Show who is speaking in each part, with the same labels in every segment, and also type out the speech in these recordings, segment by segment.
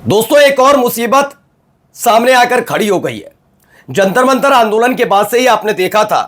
Speaker 1: दोस्तों, एक और मुसीबत सामने आकर खड़ी हो गई है। जंतर मंतर आंदोलन के बाद से ही आपने देखा था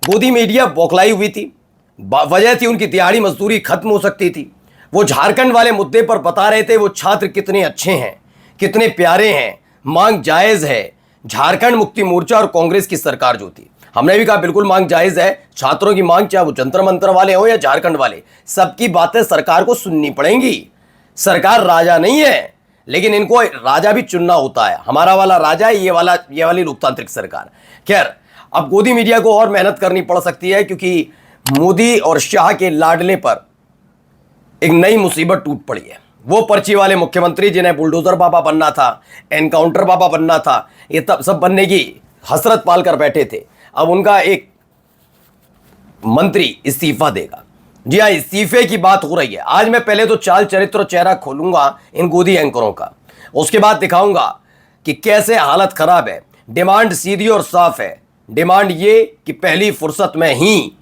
Speaker 1: गोदी मीडिया बौखलाई हुई थी। वजह थी उनकी दिहाड़ी मजदूरी खत्म हो सकती थी। वो झारखंड वाले मुद्दे पर बता रहे थे वो छात्र कितने अच्छे हैं, कितने प्यारे हैं, मांग जायज है। झारखंड मुक्ति मोर्चा और कांग्रेस की सरकार जो थी, हमने भी कहा बिल्कुल मांग जायज है। छात्रों की मांग, चाहे वो जंतर मंतर वाले हो या झारखंड वाले, सबकी बातें सरकार को सुननी पड़ेंगी। सरकार राजा नहीं है, लेकिन इनको राजा भी चुनना होता है। हमारा वाला राजा है, ये वाली लोकतांत्रिक सरकार। खैर, अब गोदी मीडिया को और मेहनत करनी पड़ सकती है, क्योंकि मोदी और शाह के लाडले पर एक नई मुसीबत टूट पड़ी है। वो पर्ची वाले मुख्यमंत्री जिन्हें बुलडोजर बाबा बनना था, एनकाउंटर बाबा बनना था, ये तब सब बनने की हसरत पाल कर बैठे थे। अब उनका एक मंत्री इस्तीफा देगा। जी हाँ, इस्तीफे की बात हो रही है। आज मैं पहले तो चाल चरित्र और चेहरा खोलूंगा इन गोदी एंकरों का, उसके बाद दिखाऊंगा कि कैसे हालत खराब है। डिमांड सीधी और साफ है। डिमांड ये कि पहली फुर्सत में ही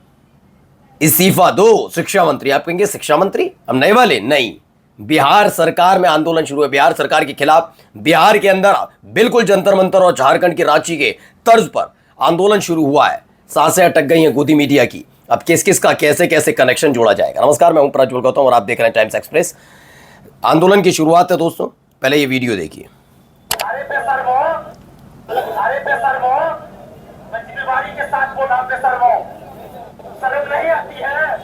Speaker 1: इस्तीफा दो शिक्षा मंत्री। आप कहेंगे शिक्षा मंत्री हम नए वाले? नहीं, बिहार सरकार में आंदोलन शुरू है, बिहार सरकार के खिलाफ। बिहार के अंदर बिल्कुल जंतर मंतर और झारखंड की रांची के तर्ज पर आंदोलन शुरू हुआ है। सांसें अटक गई हैं गोदी मीडिया की। अब किस किस का कैसे कैसे कनेक्शन जोड़ा जाएगा। नमस्कार, मैं हूं प्रज्वल गौतम और आप देख रहे हैं टाइम्स एक्सप्रेस। आंदोलन की शुरुआत है दोस्तों, पहले ये वीडियो देखिए।
Speaker 2: के साथ बोला शर्म नहीं आती है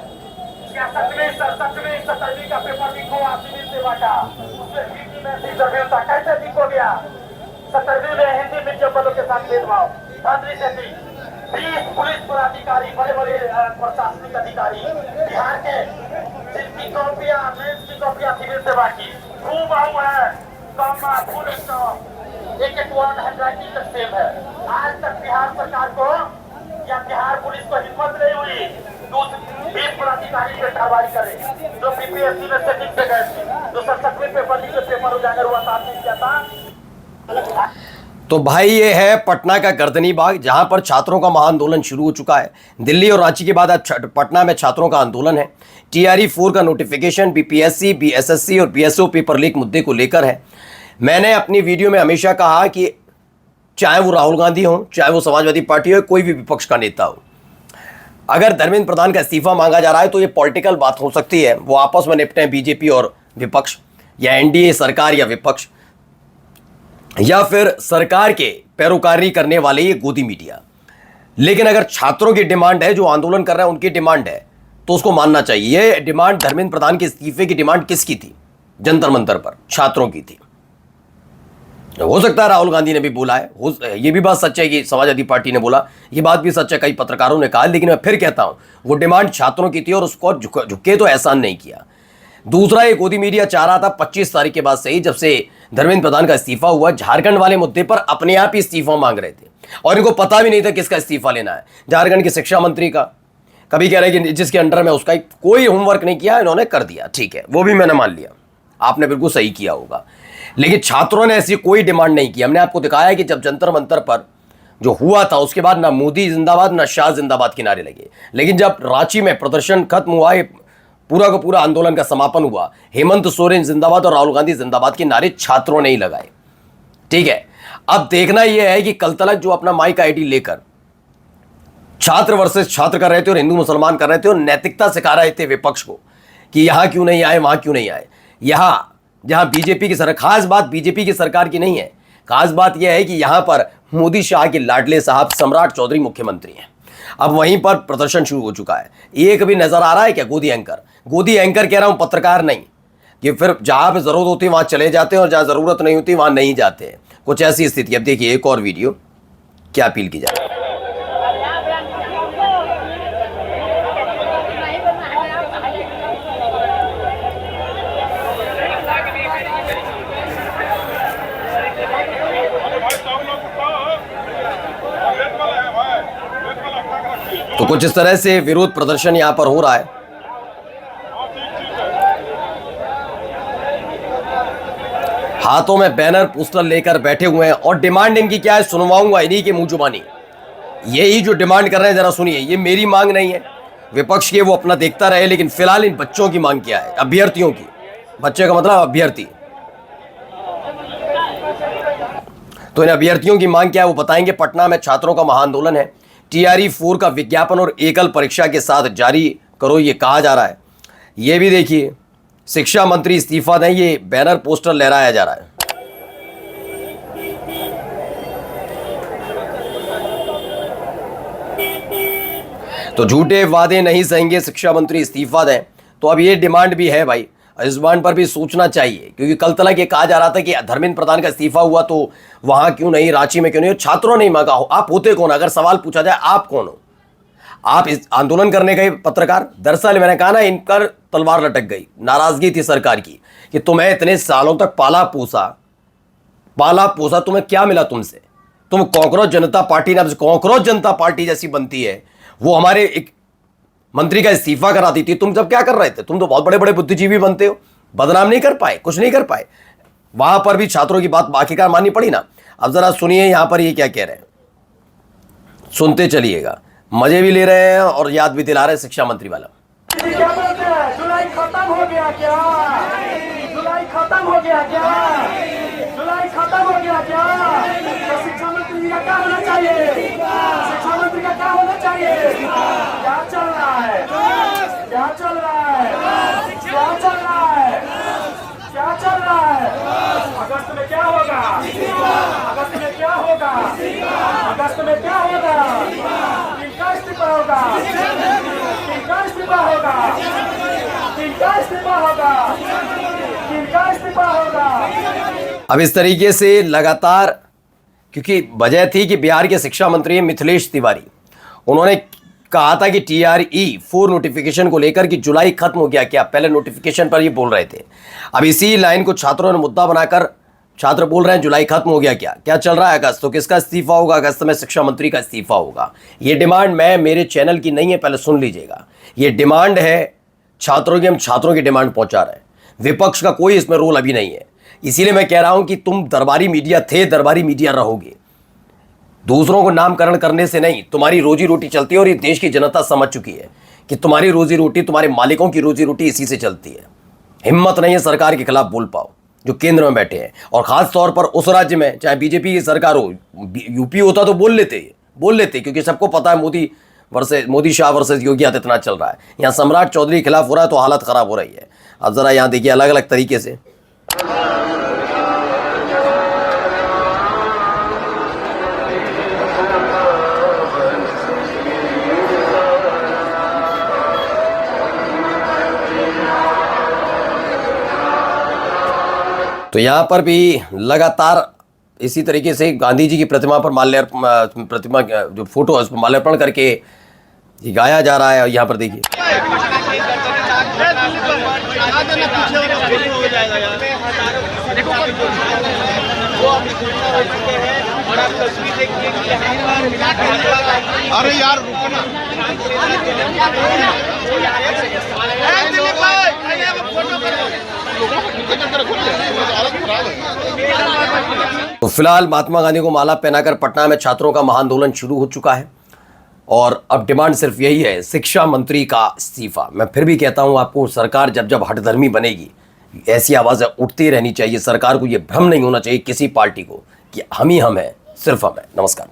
Speaker 2: क्या? सतवीं का पेपर लीक हुआ सिविल सेवा का, उसमें हिंदी में इंटरव्यू था, कैसे लीक हो गया? 17वीं में हिंदी मीडियम वालों के साथ भेदभाव। 20 पुलिस पदाधिकारी, बड़े बड़े प्रशासनिक अधिकारी बिहार के, जिनकी कॉपियां मेंस की कॉपियां सिविल सेवा की खूब आऊ है, फुल स्टॉप, एक वर्ड हैंडराइटिंग तक सेम है। आज तक बिहार सरकार को या बिहार पुलिस को हिम्मत नहीं हुई 20 पदाधिकारी पे कार्रवाई करे जो पीपीएससी में सेटिंग पे गए थे, जो 67वें पेपर लीक पेपर उजागर हुआ था, आपने किया था।
Speaker 1: तो भाई ये है पटना का गर्दनी बाग, जहां पर छात्रों का महाआंदोलन शुरू हो चुका है। दिल्ली और रांची के बाद अब पटना में छात्रों का आंदोलन है। टीआरई 4 का नोटिफिकेशन बीपीएससी, बीएसएससी और बीएसओ पेपर लीक मुद्दे को लेकर है। मैंने अपनी वीडियो में हमेशा कहा कि चाहे वो राहुल गांधी हो, चाहे वो समाजवादी पार्टी हो, कोई भी विपक्ष का नेता हो, अगर धर्मेंद्र प्रधान का इस्तीफा मांगा जा रहा है तो ये पॉलिटिकल बात हो सकती है। वो आपस में निपटे, बीजेपी और विपक्ष, या एनडीए सरकार या विपक्ष, या फिर सरकार के पैरोकारी करने वाले ये गोदी मीडिया। लेकिन अगर छात्रों की डिमांड है, जो आंदोलन कर रहे हैं उनकी डिमांड है, तो उसको मानना चाहिए। ये डिमांड, धर्मेंद्र प्रधान के इस्तीफे की डिमांड किसकी थी? जंतर मंतर पर छात्रों की थी। हो सकता है राहुल गांधी ने भी बोला है, ये भी बात सच है कि समाजवादी पार्टी ने बोला, ये बात भी सच है, कई पत्रकारों ने कहा। लेकिन मैं फिर कहता हूं, वो डिमांड छात्रों की थी और उसको झुके तो एहसान नहीं किया। दूसरा, ये गोदी मीडिया चाह रहा था 25 तारीख के बाद से ही, जब से धर्मेंद्र प्रधान का इस्तीफा हुआ, झारखंड वाले मुद्दे पर अपने आप ही इस्तीफा मांग रहे थे और इनको पता भी नहीं था किसका इस्तीफा लेना है। झारखंड के शिक्षा मंत्री का, कभी कह रहे कि जिसके अंडर में, उसका कोई होमवर्क नहीं किया, इन्होंने कर दिया। ठीक है, वो भी मैंने मान लिया, आपने बिल्कुल सही किया होगा। लेकिन छात्रों ने ऐसी कोई डिमांड नहीं की। हमने आपको दिखाया कि जब जंतर मंतर पर जो हुआ था, उसके बाद ना मोदी जिंदाबाद ना शाह जिंदाबाद के नारे लगे। लेकिन जब रांची में प्रदर्शन खत्म हुआ, पूरा का पूरा आंदोलन का समापन हुआ, हेमंत सोरेन जिंदाबाद और राहुल गांधी जिंदाबाद के नारे छात्रों ने ही लगाए। ठीक है, अब देखना यह है कि कल तक जो अपना माइक आईडी लेकर छात्र वर्सेस छात्र कर रहे थे और हिंदू मुसलमान कर रहे थे और नैतिकता सिखा रहे थे विपक्ष को कि यहां क्यों नहीं आए, वहां क्यों नहीं आए, यहां जहां बीजेपी की सरकार, खास बात बीजेपी की सरकार की नहीं है, खास बात यह है कि यहां पर मोदी शाह के लाडले साहब सम्राट चौधरी मुख्यमंत्री हैं। अब वहीं पर प्रदर्शन शुरू हो चुका है। एक भी नजर आ रहा है क्या गोदी एंकर? गोदी एंकर कह रहा हूं, पत्रकार नहीं, कि फिर जहां पे जरूरत होती है वहां चले जाते हैं और जहां जरूरत नहीं होती वहां नहीं जाते हैं। कुछ ऐसी स्थिति। अब देखिए एक और वीडियो, क्या अपील की जाए। तो कुछ इस तरह से विरोध प्रदर्शन यहां पर हो रहा है। हाथों में बैनर पोस्टर लेकर बैठे हुए हैं और डिमांड इनकी क्या है, सुनवाऊंगा इन्हीं की मुंह जुबानी। यही जो डिमांड कर रहे हैं, जरा सुनिए। ये मेरी मांग नहीं है, विपक्ष की, वो अपना देखता रहे। लेकिन फिलहाल इन बच्चों की मांग क्या है, अभ्यर्थियों की। बच्चे का मतलब अभ्यर्थी। तो इन अभ्यर्थियों की मांग क्या है वो बताएंगे। पटना में छात्रों का महाआंदोलन है। टीआरई 4 का विज्ञापन और एकल परीक्षा के साथ जारी करो ये कहा जा रहा है। ये भी देखिए, शिक्षा मंत्री इस्तीफा दें, ये बैनर पोस्टर लहराया जा रहा है। तो झूठे वादे नहीं सहेंगे, शिक्षा मंत्री इस्तीफा दें। तो अब ये डिमांड भी है भाई, इस डिमांड पर भी सोचना चाहिए, क्योंकि कल तक ये कहा जा रहा था कि धर्मेंद्र प्रधान का इस्तीफा हुआ तो वहां क्यों नहीं, रांची में क्यों नहीं। छात्रों ने मांगा हो। आप होते कौन? अगर सवाल पूछा जाए आप कौन हो? आप इस आंदोलन करने गए पत्रकार? दरअसल मैंने कहा ना, इन पर तलवार लटक गई। नाराजगी थी सरकार की कि तुम्हें इतने सालों तक पाला पोसा, तुम्हें क्या मिला तुमसे? तुम कॉकरोच जनता पार्टी ने, कॉकरोच जनता पार्टी जैसी बनती है, वो हमारे एक मंत्री का इस्तीफा कराती थी। तुम जब क्या कर रहे थे? तुम तो बहुत बड़े बड़े बुद्धिजीवी बनते हो, बदनाम नहीं कर पाए, कुछ नहीं कर पाए। वहां पर भी छात्रों की बात आखिरकार माननी पड़ी ना। अब जरा सुनिए यहां पर ये क्या कह रहे हैं, सुनते चलिएगा। मजे भी ले रहे हैं और याद भी दिला रहे हैं शिक्षा मंत्री वाला।
Speaker 2: क्या बोलते हैं? जुलाई खत्म हो गया क्या? जुलाई खत्म हो गया क्या? जुलाई खत्म हो गया क्या? तो शिक्षा मंत्री का क्या होना चाहिए? शिक्षा मंत्री का क्या होना चाहिए? क्या चल रहा है? क्या चल रहा है? क्या चल रहा है? क्या चल रहा है? अगस्त में क्या होगा? अगस्त में क्या होगा? अगस्त में क्या होगा? किनका इस्तीफा होगा? किनका इस्तीफा होगा? किनका इस्तीफा होगा? किनका इस्तीफा होगा?
Speaker 1: अब इस तरीके से लगातार, क्योंकि वजह थी कि बिहार के शिक्षा मंत्री मिथिलेश तिवारी, उन्होंने कहा था कि टीआरई 4 नोटिफिकेशन को लेकर कि जुलाई खत्म हो गया क्या, पहले नोटिफिकेशन पर ये बोल रहे थे। अब इसी लाइन को छात्रों ने मुद्दा बनाकर छात्र बोल रहे हैं जुलाई खत्म हो गया क्या? क्या चल रहा है अगस्त? तो किसका इस्तीफा होगा? अगस्त में शिक्षा मंत्री का इस्तीफा होगा। ये डिमांड मेरे चैनल की नहीं है, पहले सुन लीजिएगा। ये डिमांड है छात्रों की, हम छात्रों की डिमांड पहुंचा रहे हैं। विपक्ष का कोई इसमें रोल अभी नहीं है। इसीलिए मैं कह रहा हूं कि तुम दरबारी मीडिया थे, दरबारी मीडिया रहोगे। दूसरों को नामकरण करने से नहीं, तुम्हारी रोजी रोटी चलती है और ये देश की जनता समझ चुकी है कि तुम्हारी रोजी रोटी, तुम्हारे मालिकों की रोजी रोटी इसी से चलती है। हिम्मत नहीं है सरकार के खिलाफ बोल पाओ जो केंद्र में बैठे हैं, और खास तौर पर उस राज्य में, चाहे बीजेपी की सरकार हो, यूपी होता तो बोल लेते, क्योंकि सबको पता है मोदी शाह वर्सेस योगी आदित्यनाथ चल रहा है। यहाँ सम्राट चौधरी के खिलाफ हो रहा है तो हालत खराब हो रही है। अब जरा यहाँ देखिए अलग अलग तरीके से। तो यहाँ पर भी लगातार इसी तरीके से गांधी जी की प्रतिमा पर प्रतिमा जो फोटो है उस पर माल्यार्पण करके ये गाया जा रहा है। और यहाँ पर देखिए
Speaker 3: अरे यार रुको ना।
Speaker 1: तो फिलहाल महात्मा गांधी को माला पहनाकर पटना में छात्रों का महाआंदोलन शुरू हो चुका है और अब डिमांड सिर्फ यही है, शिक्षा मंत्री का इस्तीफा। मैं फिर भी कहता हूं आपको, सरकार जब हठधर्मी बनेगी ऐसी आवाज़ें उठती रहनी चाहिए। सरकार को यह भ्रम नहीं होना चाहिए किसी पार्टी को कि हम ही हम हैं, सिर्फ हम हैं। नमस्कार।